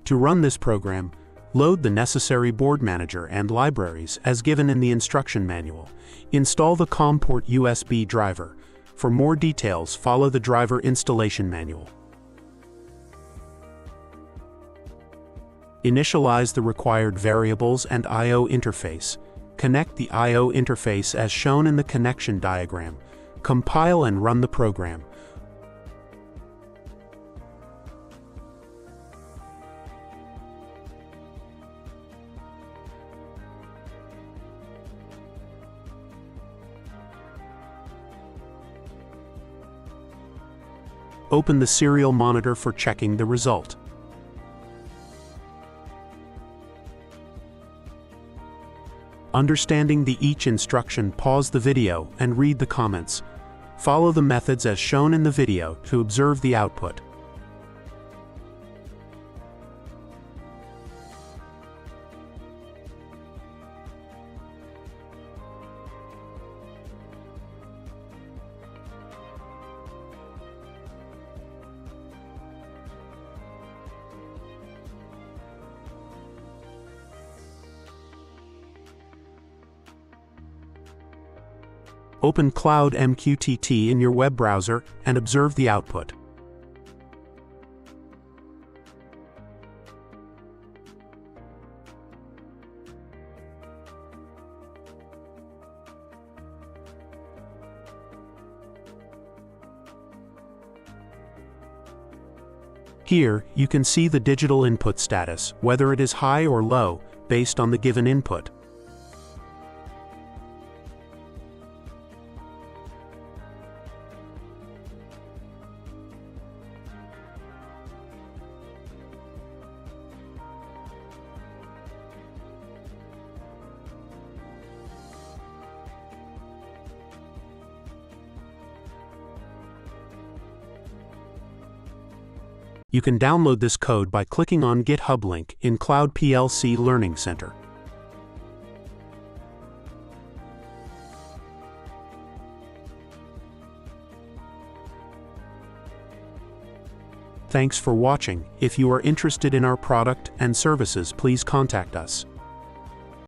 To run this program, load the necessary board manager and libraries as given in the instruction manual. Install the COM port USB driver. For more details, follow the driver installation manual. Initialize the required variables and I/O interface. Connect the I/O interface as shown in the connection diagram. Compile and run the program. Open the serial monitor for checking the result. Understanding each instruction, pause the video and read the comments. Follow the methods as shown in the video to observe the output. Open Cloud MQTT in your web browser and observe the output. Here, you can see the digital input status, whether it is high or low, based on the given input. You can download this code by clicking on GitHub link in Cloud PLC Learning Center. Thanks for watching. If you are interested in our product and services, please contact us.